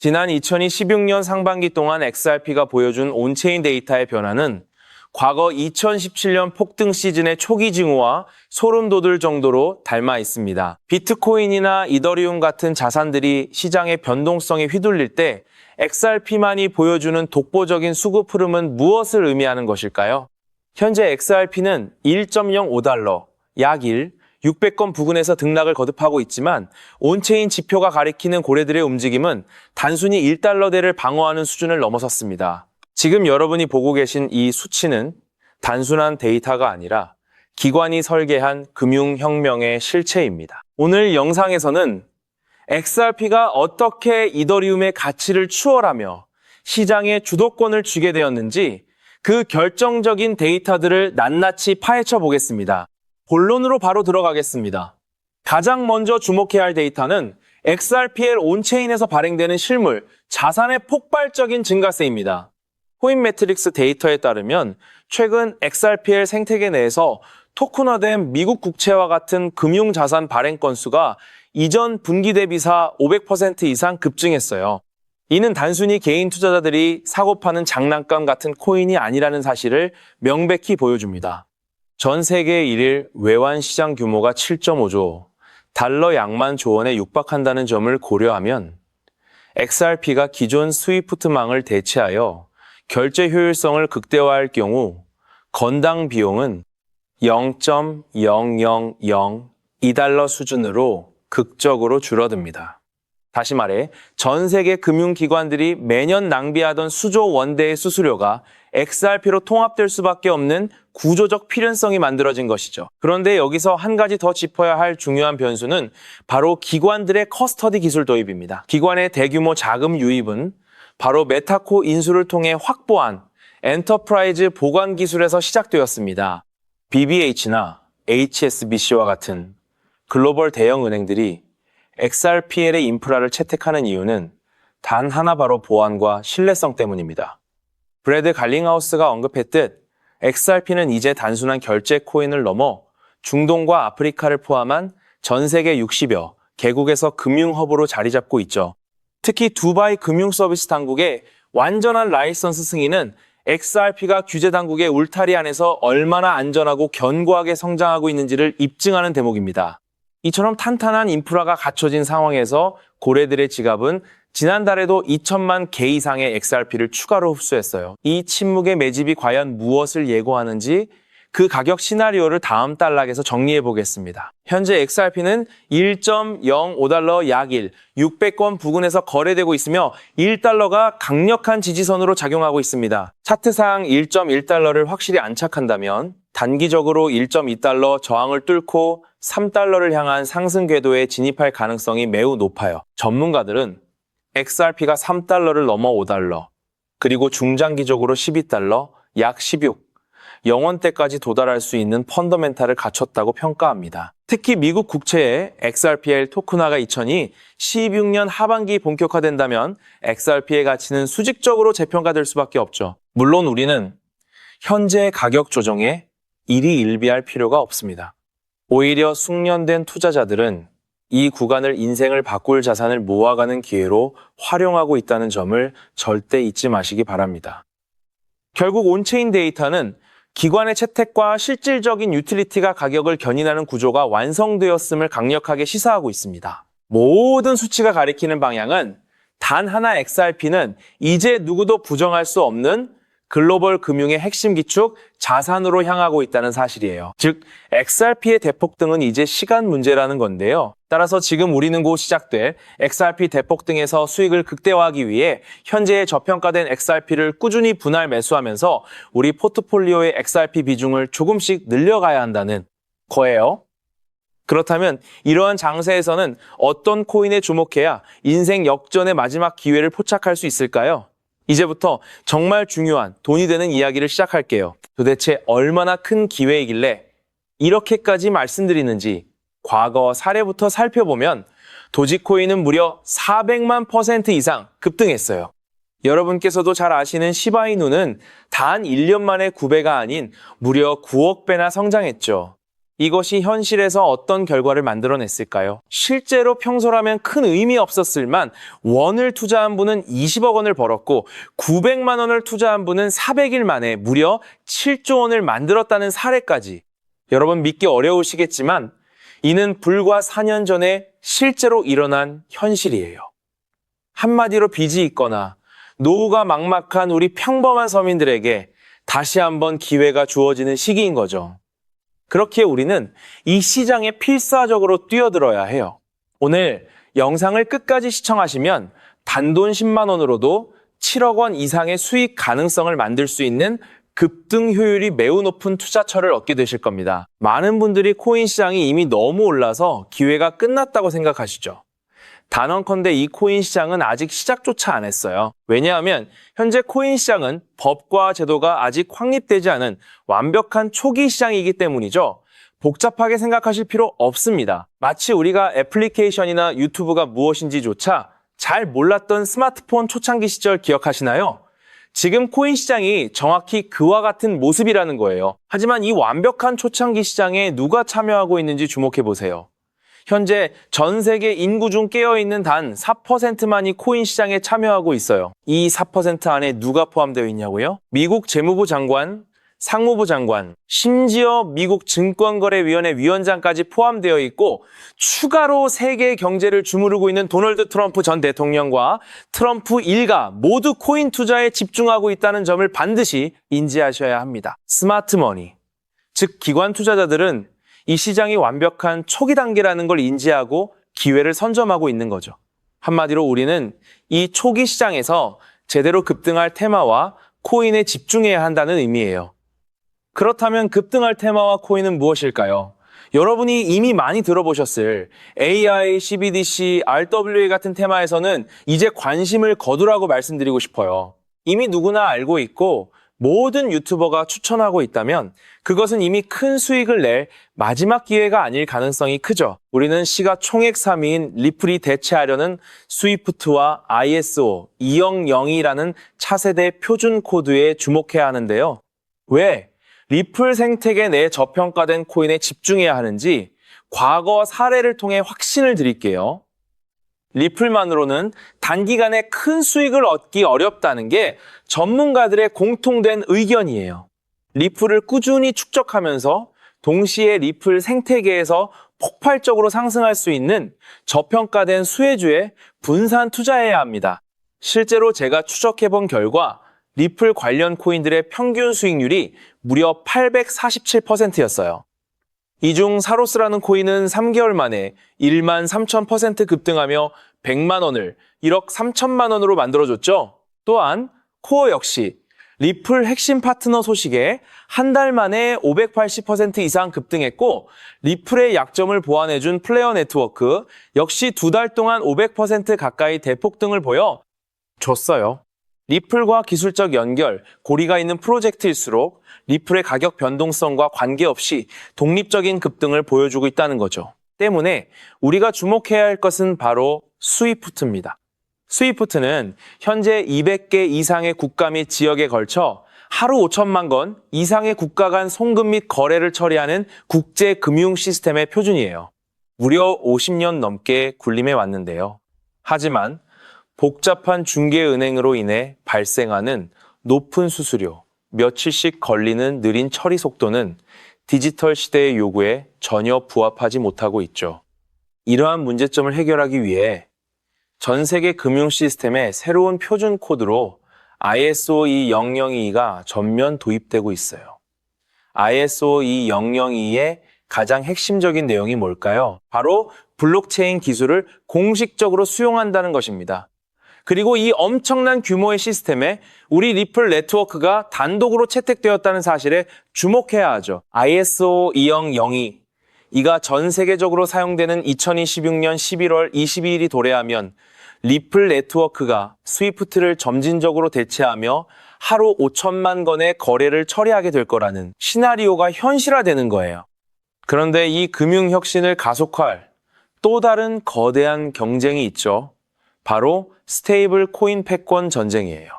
지난 2016년 상반기 동안 XRP가 보여준 온체인 데이터의 변화는 과거 2017년 폭등 시즌의 초기 징후와 소름 돋을 정도로 닮아 있습니다. 비트코인이나 이더리움 같은 자산들이 시장의 변동성에 휘둘릴 때 XRP만이 보여주는 독보적인 수급 흐름은 무엇을 의미하는 것일까요? 현재 XRP는 1.05달러, 약 600건 부근에서 등락을 거듭하고 있지만 온체인 지표가 가리키는 고래들의 움직임은 단순히 1달러대를 방어하는 수준을 넘어섰습니다. 지금 여러분이 보고 계신 이 수치는 단순한 데이터가 아니라 기관이 설계한 금융혁명의 실체입니다. 오늘 영상에서는 XRP가 어떻게 이더리움의 가치를 추월하며 시장에 주도권을 쥐게 되었는지 그 결정적인 데이터들을 낱낱이 파헤쳐 보겠습니다. 본론으로 바로 들어가겠습니다. 가장 먼저 주목해야 할 데이터는 XRPL 온체인에서 발행되는 실물, 자산의 폭발적인 증가세입니다. 코인매트릭스 데이터에 따르면 최근 XRPL 생태계 내에서 토큰화된 미국 국채와 같은 금융자산 발행 건수가 이전 분기 대비사 500% 이상 급증했어요. 이는 단순히 개인 투자자들이 사고 파는 장난감 같은 코인이 아니라는 사실을 명백히 보여줍니다. 전 세계 1일 외환 시장 규모가 7.5조, 달러 양만 조원에 육박한다는 점을 고려하면 XRP가 기존 스위프트망을 대체하여 결제 효율성을 극대화할 경우 건당 비용은 0.0002달러 수준으로 극적으로 줄어듭니다. 다시 말해 전 세계 금융기관들이 매년 낭비하던 수조 원대의 수수료가 XRP로 통합될 수밖에 없는 구조적 필연성이 만들어진 것이죠. 그런데 여기서 한 가지 더 짚어야 할 중요한 변수는 바로 기관들의 커스터디 기술 도입입니다. 기관의 대규모 자금 유입은 바로 메타코 인수를 통해 확보한 엔터프라이즈 보관 기술에서 시작되었습니다. BBH나 HSBC와 같은 글로벌 대형 은행들이 XRPL의 인프라를 채택하는 이유는 단 하나, 바로 보안과 신뢰성 때문입니다. 브래드 갈링하우스가 언급했듯 XRP는 이제 단순한 결제 코인을 넘어 중동과 아프리카를 포함한 전 세계 60여 개국에서 금융허브로 자리 잡고 있죠. 특히 두바이 금융서비스 당국의 완전한 라이선스 승인은 XRP가 규제 당국의 울타리 안에서 얼마나 안전하고 견고하게 성장하고 있는지를 입증하는 대목입니다. 이처럼 탄탄한 인프라가 갖춰진 상황에서 고래들의 지갑은 지난달에도 2천만 개 이상의 XRP를 추가로 흡수했어요. 이 침묵의 매집이 과연 무엇을 예고하는지 그 가격 시나리오를 다음 단락에서 정리해 보겠습니다. 현재 XRP는 1.05달러 약 600건 부근에서 거래되고 있으며 1달러가 강력한 지지선으로 작용하고 있습니다. 차트상 1.1달러를 확실히 안착한다면 단기적으로 1.2달러 저항을 뚫고 3달러를 향한 상승 궤도에 진입할 가능성이 매우 높아요. 전문가들은 XRP가 3달러를 넘어 5달러, 그리고 중장기적으로 12달러, 약 16, 영원대까지 도달할 수 있는 펀더멘탈을 갖췄다고 평가합니다. 특히 미국 국채의 XRPL 토큰화가 2016년 하반기 본격화된다면 XRP의 가치는 수직적으로 재평가될 수밖에 없죠. 물론 우리는 현재 가격 조정에 일희일비할 필요가 없습니다. 오히려 숙련된 투자자들은 이 구간을 인생을 바꿀 자산을 모아가는 기회로 활용하고 있다는 점을 절대 잊지 마시기 바랍니다. 결국 온체인 데이터는 기관의 채택과 실질적인 유틸리티가 가격을 견인하는 구조가 완성되었음을 강력하게 시사하고 있습니다. 모든 수치가 가리키는 방향은 단 하나, XRP는 이제 누구도 부정할 수 없는 글로벌 금융의 핵심 기축, 자산으로 향하고 있다는 사실이에요. 즉, XRP의 대폭등은 이제 시간 문제라는 건데요. 따라서 지금 우리는 곧 시작될 XRP 대폭등에서 수익을 극대화하기 위해 현재의 저평가된 XRP를 꾸준히 분할 매수하면서 우리 포트폴리오의 XRP 비중을 조금씩 늘려가야 한다는 거예요. 그렇다면 이러한 장세에서는 어떤 코인에 주목해야 인생 역전의 마지막 기회를 포착할 수 있을까요? 이제부터 정말 중요한 돈이 되는 이야기를 시작할게요. 도대체 얼마나 큰 기회이길래 이렇게까지 말씀드리는지 과거 사례부터 살펴보면 도지코인은 무려 400만 % 이상 급등했어요. 여러분께서도 잘 아시는 시바이누는 단 1년 만에 9배가 아닌 무려 9억 배나 성장했죠. 이것이 현실에서 어떤 결과를 만들어냈을까요? 실제로 평소라면 큰 의미 없었을만 원을 투자한 분은 20억 원을 벌었고 900만 원을 투자한 분은 400일 만에 무려 7조 원을 만들었다는 사례까지. 여러분 믿기 어려우시겠지만 이는 불과 4년 전에 실제로 일어난 현실이에요. 한마디로 빚이 있거나 노후가 막막한 우리 평범한 서민들에게 다시 한번 기회가 주어지는 시기인 거죠. 그렇기에 우리는 이 시장에 필사적으로 뛰어들어야 해요. 오늘 영상을 끝까지 시청하시면 단돈 10만 원으로도 7억 원 이상의 수익 가능성을 만들 수 있는 급등 효율이 매우 높은 투자처를 얻게 되실 겁니다. 많은 분들이 코인 시장이 이미 너무 올라서 기회가 끝났다고 생각하시죠. 단언컨대 이 코인 시장은 아직 시작조차 안 했어요. 왜냐하면 현재 코인 시장은 법과 제도가 아직 확립되지 않은 완벽한 초기 시장이기 때문이죠. 복잡하게 생각하실 필요 없습니다. 마치 우리가 애플리케이션이나 유튜브가 무엇인지조차 잘 몰랐던 스마트폰 초창기 시절 기억하시나요? 지금 코인 시장이 정확히 그와 같은 모습이라는 거예요. 하지만 이 완벽한 초창기 시장에 누가 참여하고 있는지 주목해 보세요. 현재 전 세계 인구 중 깨어있는 단 4%만이 코인 시장에 참여하고 있어요. 이 4% 안에 누가 포함되어 있냐고요? 미국 재무부 장관, 상무부 장관, 심지어 미국 증권거래위원회 위원장까지 포함되어 있고 추가로 세계 경제를 주무르고 있는 도널드 트럼프 전 대통령과 트럼프 일가 모두 코인 투자에 집중하고 있다는 점을 반드시 인지하셔야 합니다. 스마트머니, 즉 기관 투자자들은 이 시장이 완벽한 초기 단계라는 걸 인지하고 기회를 선점하고 있는 거죠. 한마디로 우리는 이 초기 시장에서 제대로 급등할 테마와 코인에 집중해야 한다는 의미예요. 그렇다면 급등할 테마와 코인은 무엇일까요? 여러분이 이미 많이 들어보셨을 AI, CBDC, RWA 같은 테마에서는 이제 관심을 거두라고 말씀드리고 싶어요. 이미 누구나 알고 있고 모든 유튜버가 추천하고 있다면 그것은 이미 큰 수익을 낼 마지막 기회가 아닐 가능성이 크죠. 우리는 시가총액 3위인 리플이 대체하려는 스위프트와 ISO 200이라는 차세대 표준 코드에 주목해야 하는데요. 왜 리플 생태계 내 저평가된 코인에 집중해야 하는지 과거 사례를 통해 확신을 드릴게요. 리플만으로는 단기간에 큰 수익을 얻기 어렵다는 게 전문가들의 공통된 의견이에요. 리플을 꾸준히 축적하면서 동시에 리플 생태계에서 폭발적으로 상승할 수 있는 저평가된 수혜주에 분산 투자해야 합니다. 실제로 제가 추적해본 결과 리플 관련 코인들의 평균 수익률이 무려 847%였어요. 이 중 사로스라는 코인은 3개월 만에 1만 3,000% 급등하며 100만 원을 1억 3천만 원으로 만들어줬죠. 또한 코어 역시 리플 핵심 파트너 소식에 한 달 만에 580% 이상 급등했고 리플의 약점을 보완해준 플레이어 네트워크 역시 2달 동안 500% 가까이 대폭등을 보여 줬어요. 리플과 기술적 연결, 고리가 있는 프로젝트일수록 리플의 가격 변동성과 관계없이 독립적인 급등을 보여주고 있다는 거죠. 때문에 우리가 주목해야 할 것은 바로 스위프트입니다. 스위프트는 현재 200개 이상의 국가 및 지역에 걸쳐 하루 5천만 건 이상의 국가 간 송금 및 거래를 처리하는 국제 금융 시스템의 표준이에요. 무려 50년 넘게 군림해 왔는데요. 하지만 복잡한 중개은행으로 인해 발생하는 높은 수수료, 며칠씩 걸리는 느린 처리 속도는 디지털 시대의 요구에 전혀 부합하지 못하고 있죠. 이러한 문제점을 해결하기 위해 전 세계 금융 시스템의 새로운 표준 코드로 ISO 20022가 전면 도입되고 있어요. ISO 20022의 가장 핵심적인 내용이 뭘까요? 바로 블록체인 기술을 공식적으로 수용한다는 것입니다. 그리고 이 엄청난 규모의 시스템에 우리 리플 네트워크가 단독으로 채택되었다는 사실에 주목해야 하죠. ISO 20002, 이가 전 세계적으로 사용되는 2026년 11월 22일이 도래하면 리플 네트워크가 스위프트를 점진적으로 대체하며 하루 5천만 건의 거래를 처리하게 될 거라는 시나리오가 현실화되는 거예요. 그런데 이 금융혁신을 가속화할 또 다른 거대한 경쟁이 있죠. 바로 스테이블 코인 패권 전쟁이에요.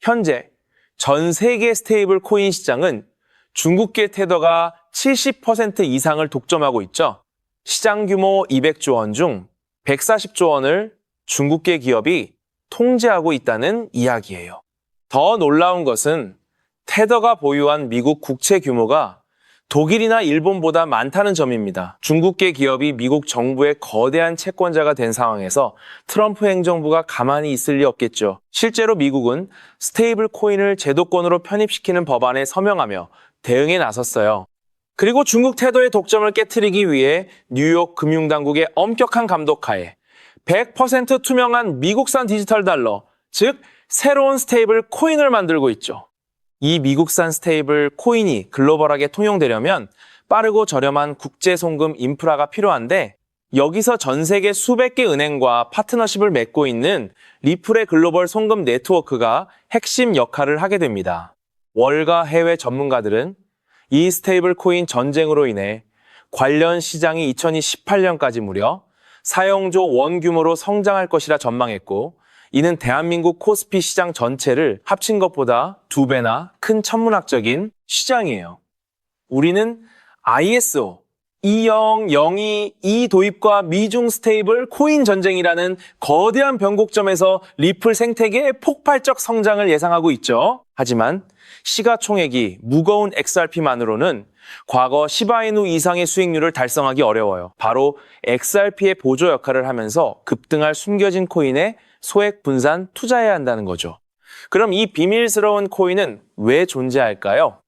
현재 전 세계 스테이블 코인 시장은 중국계 테더가 70% 이상을 독점하고 있죠. 시장 규모 200조 원 중 140조 원을 중국계 기업이 통제하고 있다는 이야기예요. 더 놀라운 것은 테더가 보유한 미국 국채 규모가 독일이나 일본보다 많다는 점입니다. 중국계 기업이 미국 정부의 거대한 채권자가 된 상황에서 트럼프 행정부가 가만히 있을 리 없겠죠. 실제로 미국은 스테이블 코인을 제도권으로 편입시키는 법안에 서명하며 대응에 나섰어요. 그리고 중국 테더의 독점을 깨트리기 위해 뉴욕 금융당국의 엄격한 감독하에 100% 투명한 미국산 디지털 달러, 즉 새로운 스테이블 코인을 만들고 있죠. 이 미국산 스테이블 코인이 글로벌하게 통용되려면 빠르고 저렴한 국제 송금 인프라가 필요한데 여기서 전 세계 수백 개 은행과 파트너십을 맺고 있는 리플의 글로벌 송금 네트워크가 핵심 역할을 하게 됩니다. 월가 해외 전문가들은 이 스테이블 코인 전쟁으로 인해 관련 시장이 2018년까지 무려 4영조 원 규모로 성장할 것이라 전망했고 이는 대한민국 코스피 시장 전체를 합친 것보다 2배나 큰 천문학적인 시장이에요. 우리는 ISO 20022 도입과 미중 스테이블 코인 전쟁이라는 거대한 변곡점에서 리플 생태계의 폭발적 성장을 예상하고 있죠. 하지만 시가총액이 무거운 XRP만으로는 과거 시바이누 이상의 수익률을 달성하기 어려워요. 바로 XRP의 보조 역할을 하면서 급등할 숨겨진 코인에 소액 분산 투자해야 한다는 거죠. 그럼 이 비밀스러운 코인은 왜 존재할까요?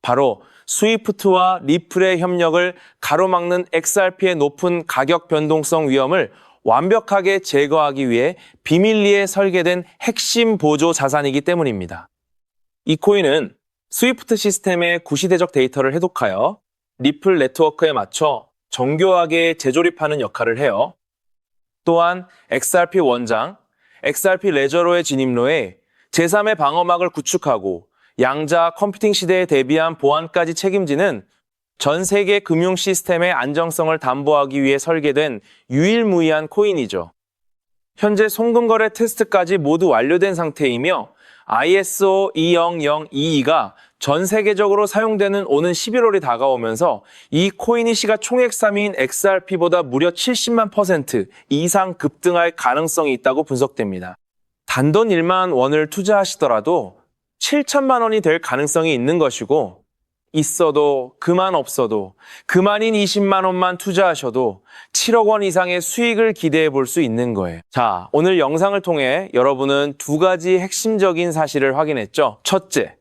바로 스위프트와 리플의 협력을 가로막는 XRP의 높은 가격 변동성 위험을 완벽하게 제거하기 위해 비밀리에 설계된 핵심 보조 자산이기 때문입니다. 이 코인은 스위프트 시스템의 구시대적 데이터를 해독하여 리플 네트워크에 맞춰 정교하게 재조립하는 역할을 해요. 또한 XRP 원장, XRP 레저로의 진입로에 제3의 방어막을 구축하고 양자 컴퓨팅 시대에 대비한 보안까지 책임지는 전 세계 금융 시스템의 안정성을 담보하기 위해 설계된 유일무이한 코인이죠. 현재 송금거래 테스트까지 모두 완료된 상태이며 ISO 20022가 전 세계적으로 사용되는 오는 11월이 다가오면서 이 코인이 시가총액 3위인 XRP보다 무려 70만 % 이상 급등할 가능성이 있다고 분석됩니다. 단돈 1만 원을 투자하시더라도 7천만 원이 될 가능성이 있는 것이고 있어도 그만 없어도 그만인 20만 원만 투자하셔도 7억 원 이상의 수익을 기대해 볼 수 있는 거예요. 자, 오늘 영상을 통해 여러분은 두 가지 핵심적인 사실을 확인했죠. 첫째,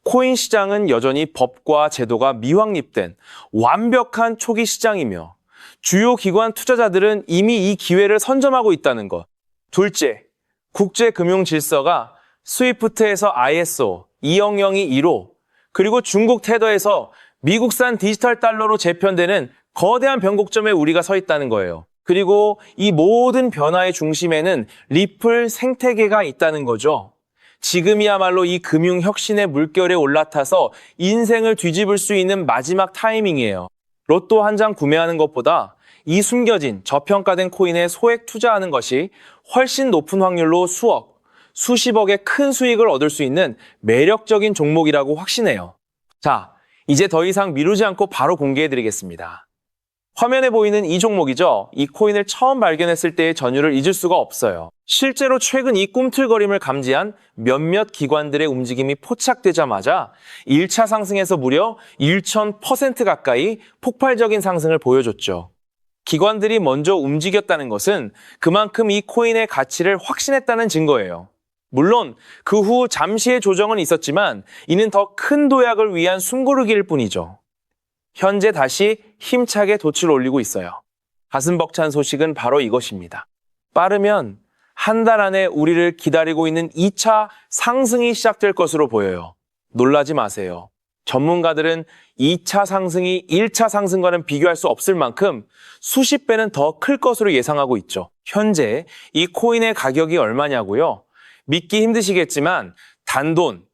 코인 시장은 여전히 법과 제도가 미확립된 완벽한 초기 시장이며 주요 기관 투자자들은 이미 이 기회를 선점하고 있다는 것. 둘째, 국제 금융 질서가 스위프트에서 ISO 20022로 그리고 중국 테더에서 미국산 디지털 달러로 재편되는 거대한 변곡점에 우리가 서 있다는 거예요. 그리고 이 모든 변화의 중심에는 리플 생태계가 있다는 거죠. 지금이야말로 이 금융 혁신의 물결에 올라타서 인생을 뒤집을 수 있는 마지막 타이밍이에요. 로또 한 장 구매하는 것보다 이 숨겨진 저평가된 코인에 소액 투자하는 것이 훨씬 높은 확률로 수억, 수십억의 큰 수익을 얻을 수 있는 매력적인 종목이라고 확신해요. 자, 이제 더 이상 미루지 않고 바로 공개해드리겠습니다. 화면에 보이는 이 종목이죠. 이 코인을 처음 발견했을 때의 전율을 잊을 수가 없어요. 실제로 최근 이 꿈틀거림을 감지한 몇몇 기관들의 움직임이 포착되자마자 1차 상승에서 무려 1000% 가까이 폭발적인 상승을 보여줬죠. 기관들이 먼저 움직였다는 것은 그만큼 이 코인의 가치를 확신했다는 증거예요. 물론 그 후 잠시의 조정은 있었지만 이는 더 큰 도약을 위한 숨고르기일 뿐이죠. 현재 다시 힘차게 돛을 올리고 있어요. 가슴 벅찬 소식은 바로 이것입니다. 빠르면 한 달 안에 우리를 기다리고 있는 2차 상승이 시작될 것으로 보여요. 놀라지 마세요. 전문가들은 2차 상승이 1차 상승과는 비교할 수 없을 만큼 수십 배는 더 클 것으로 예상하고 있죠. 현재 이 코인의 가격이 얼마냐고요? 믿기 힘드시겠지만 단돈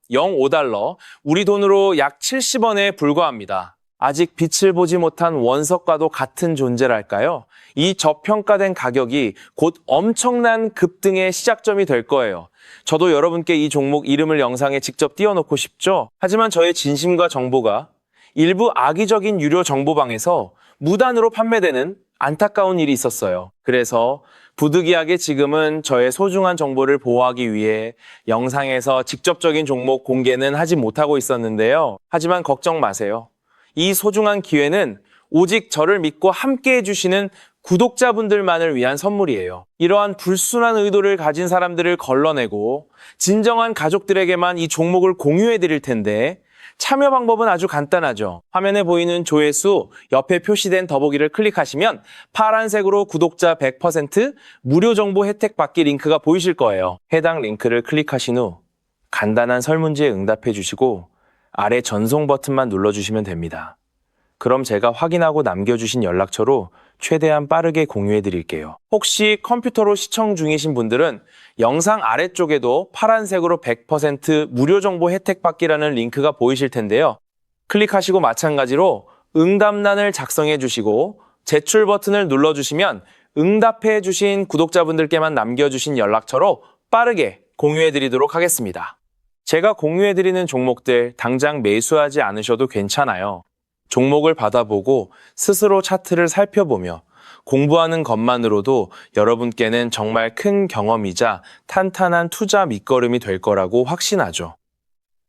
0.05달러, 우리 돈으로 약 70원에 불과합니다. 아직 빛을 보지 못한 원석과도 같은 존재랄까요? 이 저평가된 가격이 곧 엄청난 급등의 시작점이 될 거예요. 저도 여러분께 이 종목 이름을 영상에 직접 띄워놓고 싶죠? 하지만 저의 진심과 정보가 일부 악의적인 유료 정보방에서 무단으로 판매되는 안타까운 일이 있었어요. 그래서 부득이하게 지금은 저의 소중한 정보를 보호하기 위해 영상에서 직접적인 종목 공개는 하지 못하고 있었는데요. 하지만 걱정 마세요. 이 소중한 기회는 오직 저를 믿고 함께 해주시는 구독자분들만을 위한 선물이에요. 이러한 불순한 의도를 가진 사람들을 걸러내고 진정한 가족들에게만 이 종목을 공유해 드릴 텐데 참여 방법은 아주 간단하죠. 화면에 보이는 조회수 옆에 표시된 더보기를 클릭하시면 파란색으로 구독자 100% 무료 정보 혜택 받기 링크가 보이실 거예요. 해당 링크를 클릭하신 후 간단한 설문지에 응답해 주시고 아래 전송 버튼만 눌러주시면 됩니다. 그럼 제가 확인하고 남겨주신 연락처로 최대한 빠르게 공유해 드릴게요. 혹시 컴퓨터로 시청 중이신 분들은 영상 아래쪽에도 파란색으로 100% 무료 정보 혜택 받기라는 링크가 보이실 텐데요. 클릭하시고 마찬가지로 응답란을 작성해 주시고 제출 버튼을 눌러주시면 응답해 주신 구독자분들께만 남겨주신 연락처로 빠르게 공유해 드리도록 하겠습니다. 제가 공유해 드리는 종목들 당장 매수하지 않으셔도 괜찮아요. 종목을 받아보고 스스로 차트를 살펴보며 공부하는 것만으로도 여러분께는 정말 큰 경험이자 탄탄한 투자 밑거름이 될 거라고 확신하죠.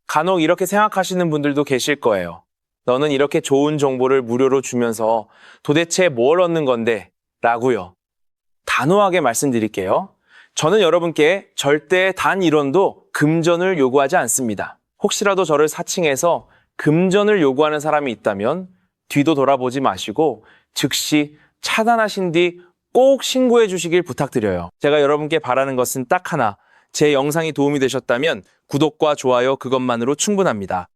간혹 이렇게 생각하시는 분들도 계실 거예요. 너는 이렇게 좋은 정보를 무료로 주면서 도대체 뭘 얻는 건데? 라고요. 단호하게 말씀드릴게요. 저는 여러분께 절대 단 1원도 금전을 요구하지 않습니다. 혹시라도 저를 사칭해서 금전을 요구하는 사람이 있다면 뒤도 돌아보지 마시고 즉시 차단하신 뒤 꼭 신고해 주시길 부탁드려요. 제가 여러분께 바라는 것은 딱 하나. 제 영상이 도움이 되셨다면 구독과 좋아요 그것만으로 충분합니다.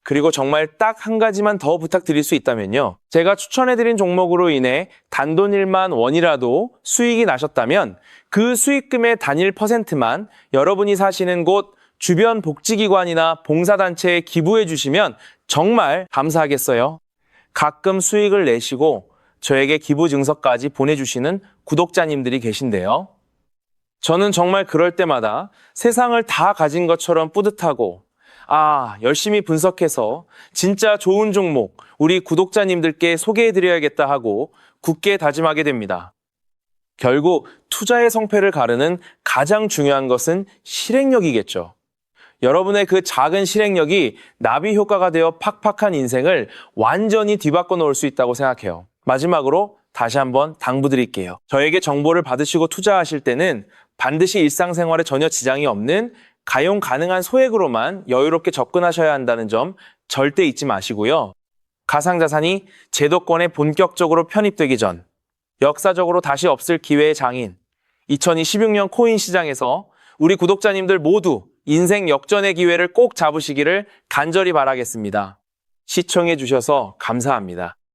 그리고 정말 딱 한 가지만 더 부탁드릴 수 있다면요. 제가 추천해드린 종목으로 인해 단돈 1만 원이라도 수익이 나셨다면 그 수익금의 단일 %만 여러분이 사시는 곳 주변 복지기관이나 봉사단체에 기부해 주시면 정말 감사하겠어요. 가끔 수익을 내시고 저에게 기부 증서까지 보내주시는 구독자님들이 계신데요. 저는 정말 그럴 때마다 세상을 다 가진 것처럼 뿌듯하고 열심히 분석해서 진짜 좋은 종목 우리 구독자님들께 소개해드려야겠다 하고 굳게 다짐하게 됩니다. 결국 투자의 성패를 가르는 가장 중요한 것은 실행력이겠죠. 여러분의 그 작은 실행력이 나비 효과가 되어 팍팍한 인생을 완전히 뒤바꿔 놓을 수 있다고 생각해요. 마지막으로 다시 한번 당부드릴게요. 저에게 정보를 받으시고 투자하실 때는 반드시 일상생활에 전혀 지장이 없는 가용 가능한 소액으로만 여유롭게 접근하셔야 한다는 점 절대 잊지 마시고요. 가상자산이 제도권에 본격적으로 편입되기 전 역사적으로 다시 없을 기회의 장인 2026년 코인 시장에서 우리 구독자님들 모두 인생 역전의 기회를 꼭 잡으시기를 간절히 바라겠습니다. 시청해 주셔서 감사합니다.